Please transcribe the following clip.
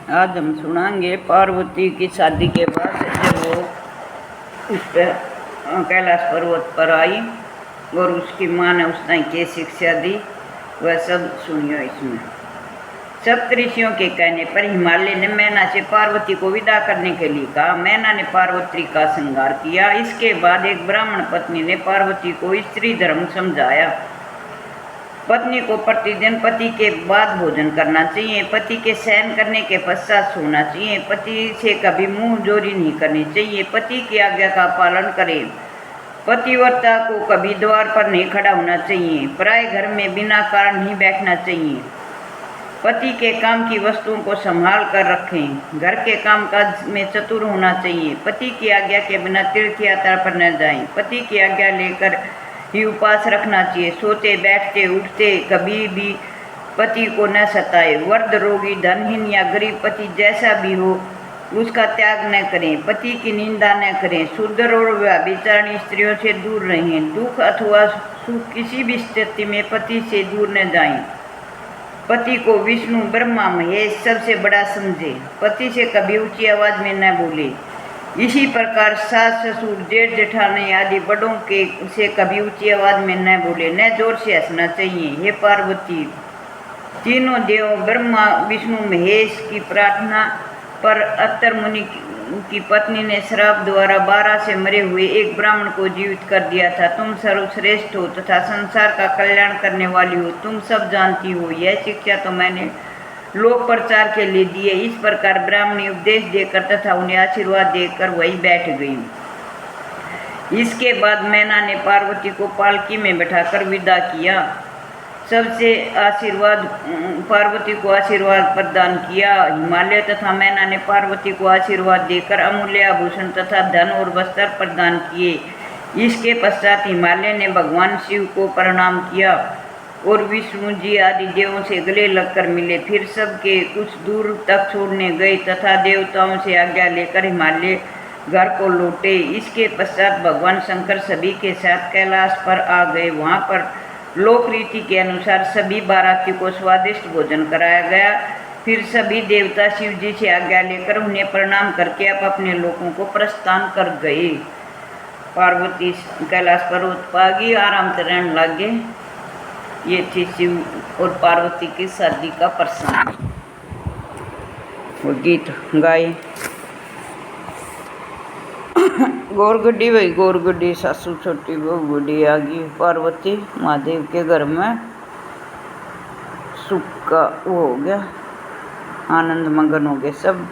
आज हम सुनाएंगे पार्वती की शादी के बाद जब वो उस पर कैलाश पर्वत पर आई और उसकी माँ ने उस टाइम क्या शिक्षा दी, वह सब सुनियो। इसमें सप्तऋषियों के कहने पर हिमालय ने मैना से पार्वती को विदा करने के लिए कहा। मैना ने पार्वती का श्रृंगार किया। इसके बाद एक ब्राह्मण पत्नी ने पार्वती को स्त्री धर्म समझाया। पत्नी को प्रतिदिन पति के बाद भोजन करना चाहिए, पति के शयन करने के पश्चात सोना चाहिए, पति से कभी मुंह जोरी नहीं करनी चाहिए, पति की आज्ञा का पालन करें, पतिव्रता को कभी द्वार पर नहीं खड़ा होना चाहिए, पराए घर में बिना कारण नहीं बैठना चाहिए, पति के काम की वस्तुओं को संभाल कर रखें, घर के काम काज में चतुर होना चाहिए, पति की आज्ञा के बिना तीर्थ यात्रा पर न जाएं, पति की आज्ञा लेकर ही उपवास रखना चाहिए, सोते बैठते उठते कभी भी पति को न सताए, वृद्ध रोगी धनहीन या गरीब पति जैसा भी हो उसका त्याग न करें, पति की निंदा न करें, शुद्ध और व्यभिचारिणी स्त्रियों से दूर रहें, दुख अथवा सुख किसी भी स्थिति में पति से दूर न जाएं, पति को विष्णु ब्रह्मा महेश सबसे बड़ा समझे, पति से कभी ऊंची आवाज में न बोले। इसी प्रकार सास ससुर जेठ जेठानी आदि बड़ों के से कभी ऊंची आवाज में न बोले, न जोर से हंसना चाहिए। हे पार्वती, तीनों देव ब्रह्मा विष्णु महेश की प्रार्थना पर अत्तर मुनि की पत्नी ने श्राप द्वारा 12 से मरे हुए एक ब्राह्मण को जीवित कर दिया था। तुम सर्वश्रेष्ठ हो तथा संसार का कल्याण करने वाली हो, तुम सब जानती हो। यह शिक्षा तो मैंने लोक प्रचार के लिए दिए। इस प्रकार ब्राह्मणी उपदेश देकर तथा उन्हें आशीर्वाद देकर वही बैठ गई। इसके बाद मैना ने पार्वती को पालकी में बैठाकर विदा किया। सबसे आशीर्वाद पार्वती को आशीर्वाद प्रदान किया। हिमालय तथा मैना ने पार्वती को आशीर्वाद देकर अमूल्य आभूषण तथा धन और वस्त्र प्रदान किए। इसके पश्चात हिमालय ने भगवान शिव को प्रणाम किया और विष्णु जी आदि देवों से गले लगकर मिले। फिर सबके कुछ दूर तक छोड़ने गए तथा देवताओं से आज्ञा लेकर हिमालय घर को लौटे। इसके पश्चात भगवान शंकर सभी के साथ कैलाश पर आ गए। वहाँ पर लोक रीति के अनुसार सभी बाराती को स्वादिष्ट भोजन कराया गया। फिर सभी देवता शिव जी से आज्ञा लेकर उन्हें प्रणाम करके अपने लोकों को प्रस्थान कर गए। पार्वती कैलाश पर्वत पागी आराम से रहने लगे। ये थी शिव और पार्वती की शादी का प्रसंग। वो गीत गाए। गोरगड्डी भाई गोरगड्डी सासू छोटी बहू बूढ़ी आ गई। पार्वती महादेव के घर में सुख का वो हो गया, आनंद मगन हो गए सब।